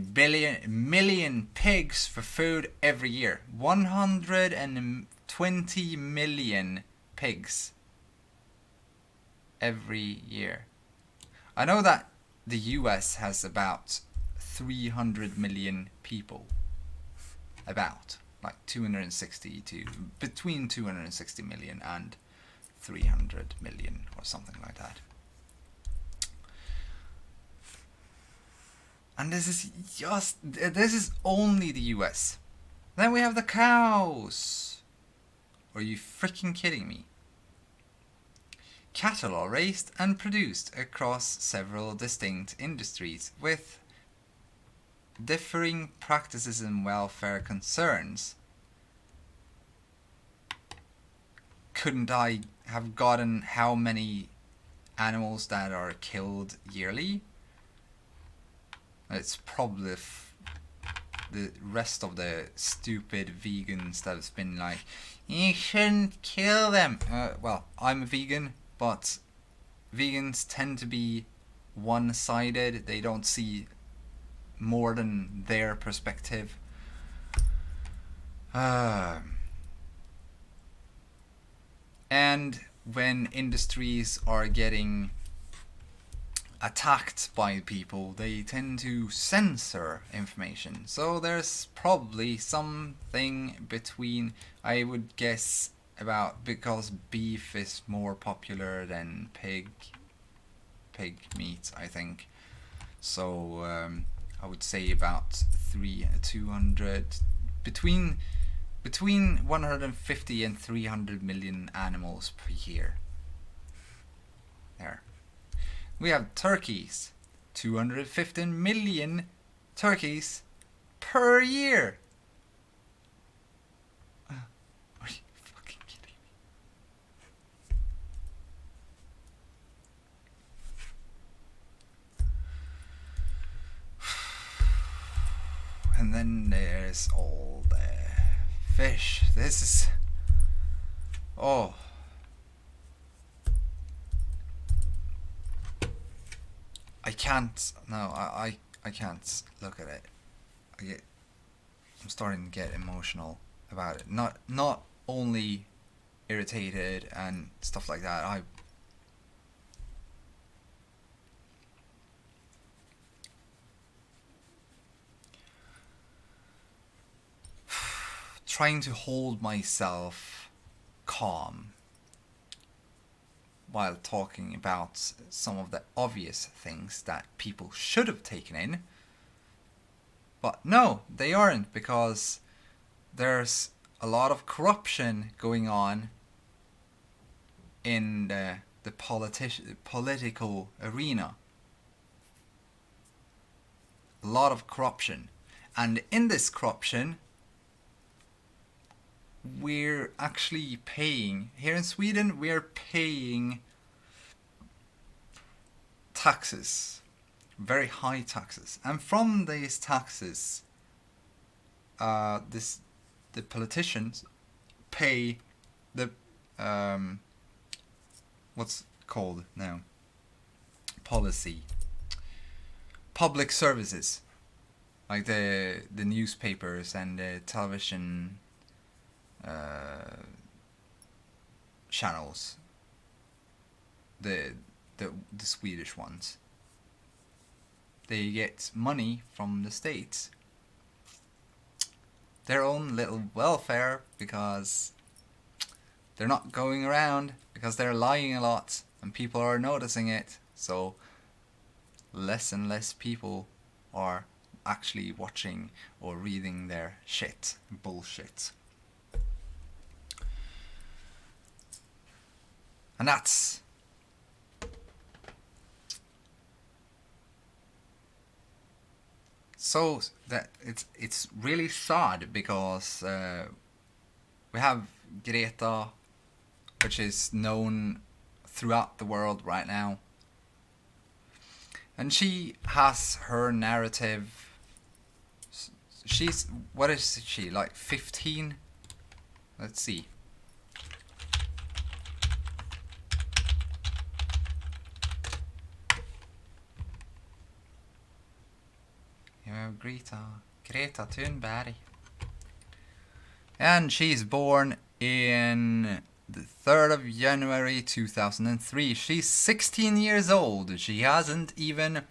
million pigs for food every year. 120 million pigs every year. I know that the US has about 300 million people. About. Like 260 to between 260 million and 300 million or something like that. And this is only the US. Then we have the cows. Are you freaking kidding me? Cattle are raised and produced across several distinct industries with differing practices and welfare concerns. Couldn't I have gotten how many animals that are killed yearly? It's probably the rest of the stupid vegans that have been like, you shouldn't kill them. Well, I'm a vegan, but vegans tend to be one-sided. They don't see more than their perspective. And when industries are getting attacked by people, they tend to censor information. So there's probably something between, I would guess, about, because beef is more popular than pig meat, I think. So I would say about 200, between 150 and 300 million animals per year. There. We have turkeys. 215 million turkeys per year. Are you fucking kidding me? And then there's all the fish. This is... Oh. I can't. No, I can't look at it. I'm starting to get emotional about it. Not only irritated and stuff like that. I trying to hold myself calm while talking about some of the obvious things that people should have taken in. But no, they aren't, because there's a lot of corruption going on in the political arena. A lot of corruption. And in this corruption, we're actually paying, here in Sweden, we're paying taxes, very high taxes. And from these taxes, the politicians pay the, what's called now? Public services, like the newspapers and the television channels, the Swedish ones. They get money from the states, their own little welfare, because they're not going around, because they're lying a lot and people are noticing it. So less and less people are actually watching or reading their bullshit. And that's so that it's really sad, because we have Greta, which is known throughout the world right now, and she has her narrative. What is she, like 15? Let's see. Greta Thunberg. And she's born in the 3rd of January 2003. She's 16 years old. She hasn't even...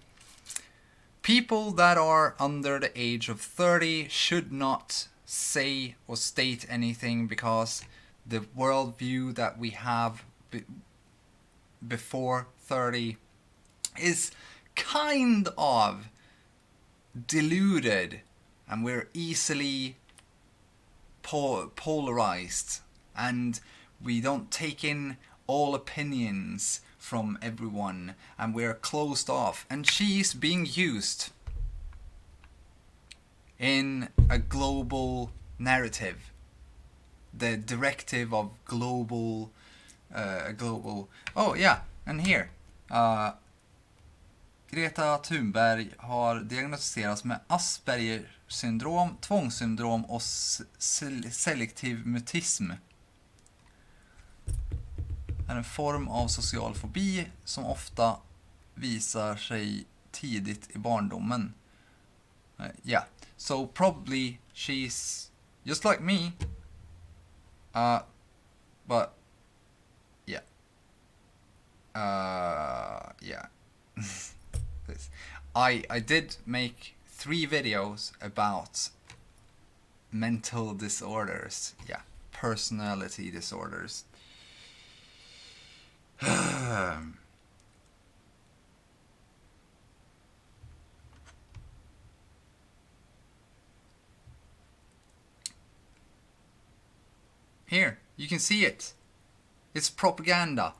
People that are under the age of 30 should not say or state anything, because the worldview that we have before 30 is kind of deluded, and we're easily polarized, and we don't take in all opinions from everyone, and we're closed off. And she's being used in a global narrative, the directive of global oh yeah, and here Greta Thunberg har diagnostiserats med Asperger syndrom, tvångssyndrom och selektiv mutism. Är en form av social fobi som ofta visar sig tidigt i barndomen. Yeah, so probably she's just like me. But yeah. Yeah. I did make 3 videos about mental disorders. Yeah, personality disorders. Here, you can see it. It's propaganda.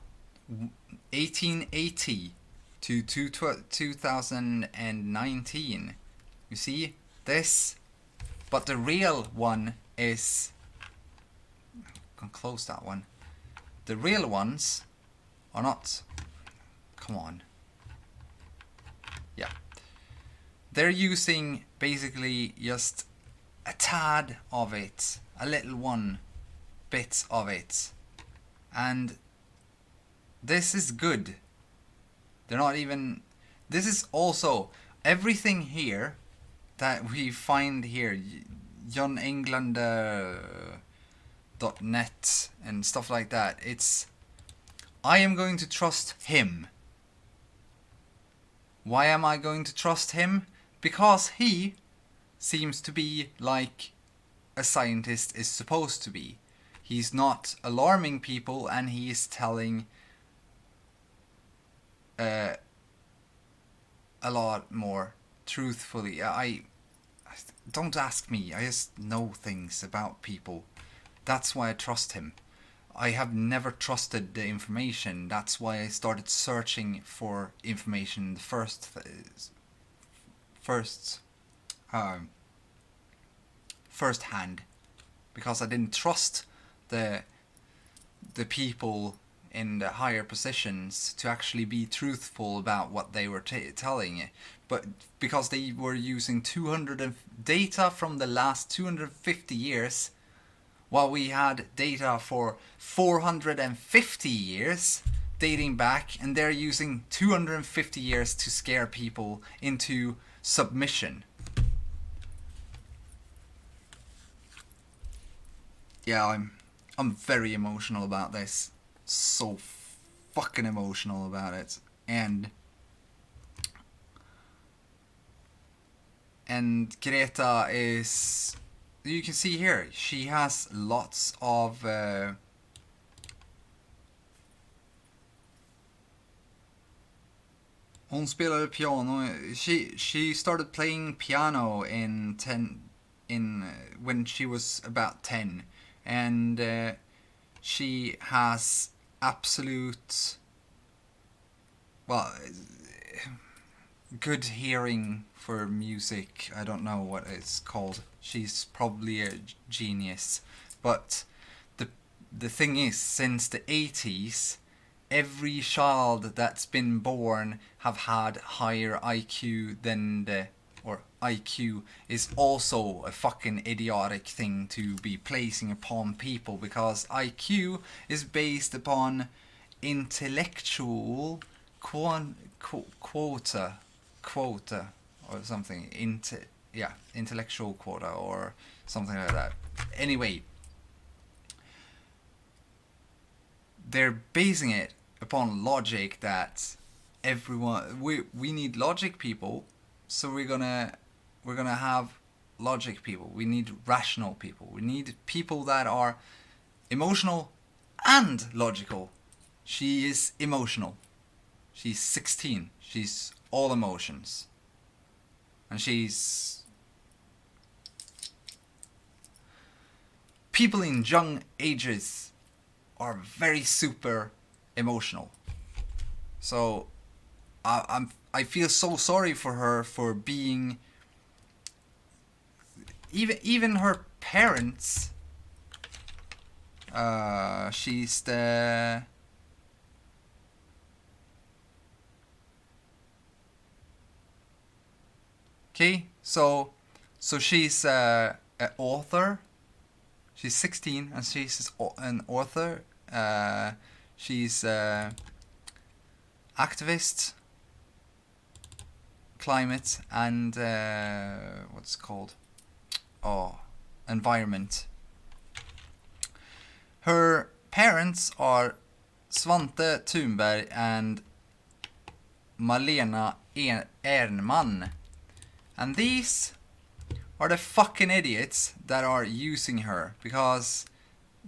1880 to 2019. You see this? But the real one is... I can close that one. The real ones are not... Come on. Yeah. They're using basically just a tad of it. A little one bit of it. And this is good. They're not even... This is also... Everything here that we find here, JohnEngland.net and stuff like that, it's... I am going to trust him. Why am I going to trust him? Because he seems to be like a scientist is supposed to be. He's not alarming people, and he is telling a lot more truthfully. I don't ask me. I just know things about people. That's why I trust him. I have never trusted the information. That's why I started searching for information first hand, because I didn't trust the people in the higher positions to actually be truthful about what they were telling. But because they were using data from the last 250 years, while we had data for 450 years dating back, and they're using 250 years to scare people into submission. Yeah, I'm very emotional about this. So fucking emotional about it. And Greta is... You can see here, she has lots of... Hon spelade piano. She started playing piano when she was about 10. And she has absolute, well, good hearing for music. I don't know what it's called. She's probably a genius. But the thing is, since the 80s, every child that's been born have had higher IQ than IQ is also a fucking idiotic thing to be placing upon people, because IQ is based upon intellectual quota or something. Intellectual quota or something like that. Anyway, they're basing it upon logic that everyone... We need logic people, so we're gonna have logic people. We need rational people. We need people that are emotional and logical. She is emotional. She's 16. She's all emotions. And she's... People in young ages are very super emotional. So I feel so sorry for her for being... Even her parents, she's the... Okay, so she's an author. She's 16 and she's an author. She's activist, climate, and what's it called? Oh, environment. Her parents are Svante Thunberg and Malena Ernman. And these are the fucking idiots that are using her, because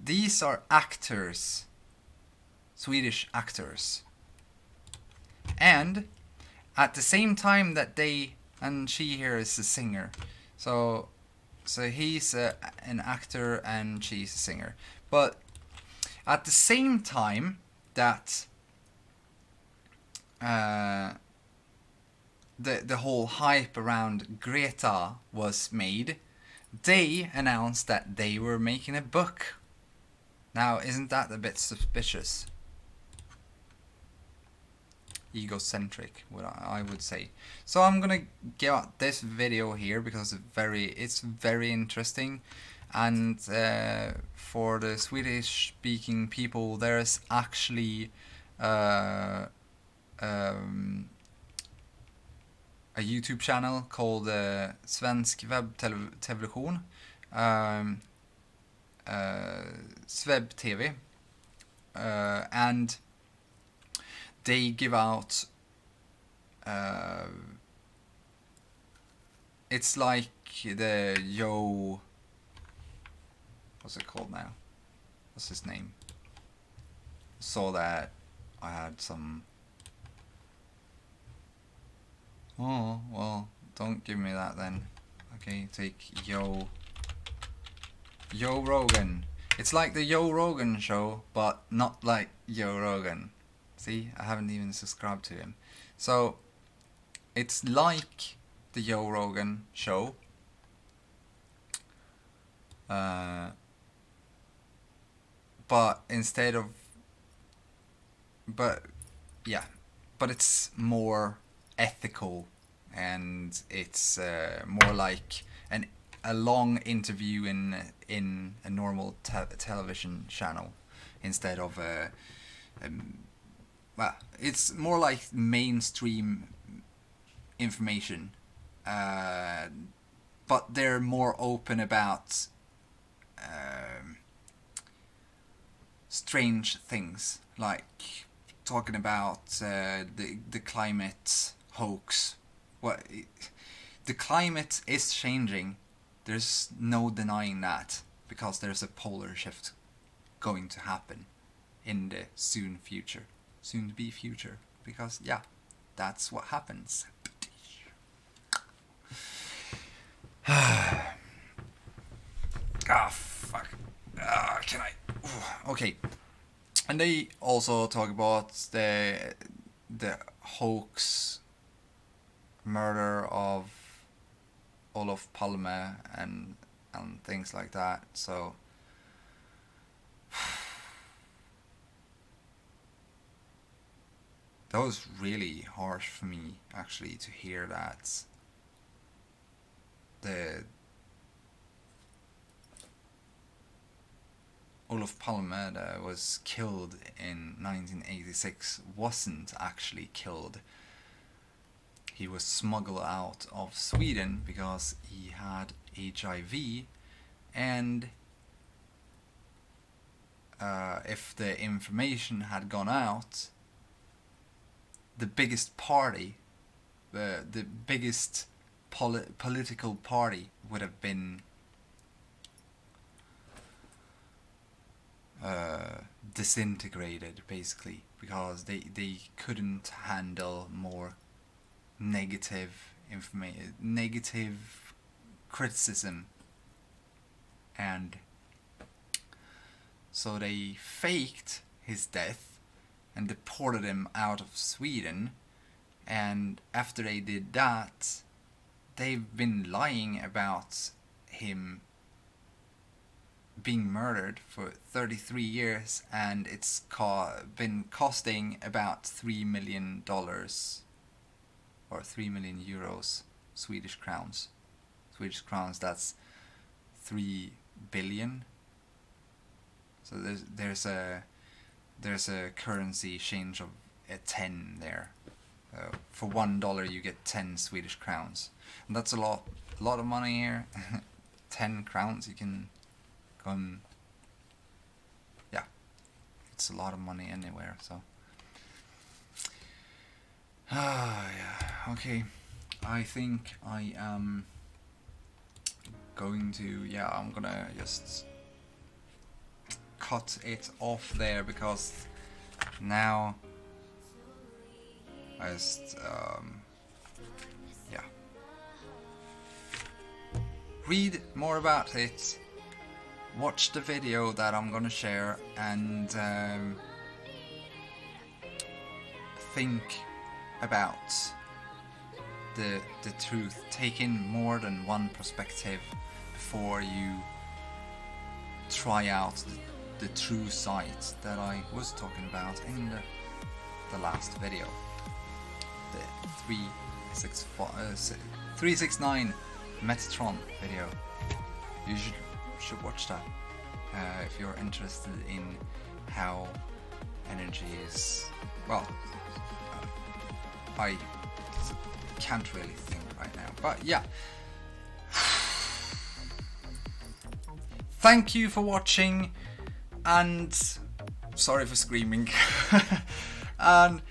these are actors, Swedish actors. And at the same time that and she here is a singer. So he's an actor and she's a singer. But at the same time that the whole hype around Greta was made, they announced that they were making a book. Now, isn't that a bit suspicious? Egocentric, what I would say. So I'm gonna give out this video here because it's very interesting, and for the Swedish speaking people, there's actually a YouTube channel called Svensk Webbtelevision, Sveb TV, and they give out it's like the what's it called now? What's his name? Saw that I had some. Oh, well, don't give me that then. Okay, take Joe Rogan. It's like the Joe Rogan show, but not like Joe Rogan. See, I haven't even subscribed to him. So, it's like the Joe Rogan show. But instead of... But it's more ethical, and it's more like a long interview in a normal television channel instead of well, it's more like mainstream information, but they're more open about strange things, like talking about the climate hoax. The climate is changing. There's no denying that, because there's a polar shift going to happen in the soon to be future, because yeah, that's what happens. Fuck. Can I? Okay. And they also talk about the hoax murder of Olof Palme and things like that. So that was really harsh for me, actually, to hear that the Olof Palme that was killed in 1986 wasn't actually killed. He was smuggled out of Sweden because he had HIV, and if the information had gone out, the biggest party, the biggest political party would have been disintegrated, basically, because they couldn't handle more negative criticism, and so they faked his death and deported him out of Sweden. And after they did that, they've been lying about him being murdered for 33 years, and it's been costing about $3 million or 3 million euros, Swedish crowns. That's 3 billion. So there's a currency change of a 10 there. For $1 you get 10 Swedish crowns, and that's a lot of money here. 10 crowns, you can come. Yeah, it's a lot of money anywhere. So yeah, okay. I think I am going to, I'm gonna just cut it off there, because now I just read more about it watch the video that I'm gonna share and think about the truth. Take in more than one perspective before you try out the true site that I was talking about in the last video, the 369 Metatron video. You should watch that if you're interested in how energy is. Well, I can't really think right now, but yeah. Thank you for watching, and sorry for screaming. And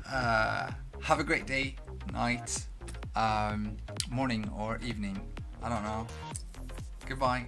have a great day, night, morning or evening. I don't know. Goodbye.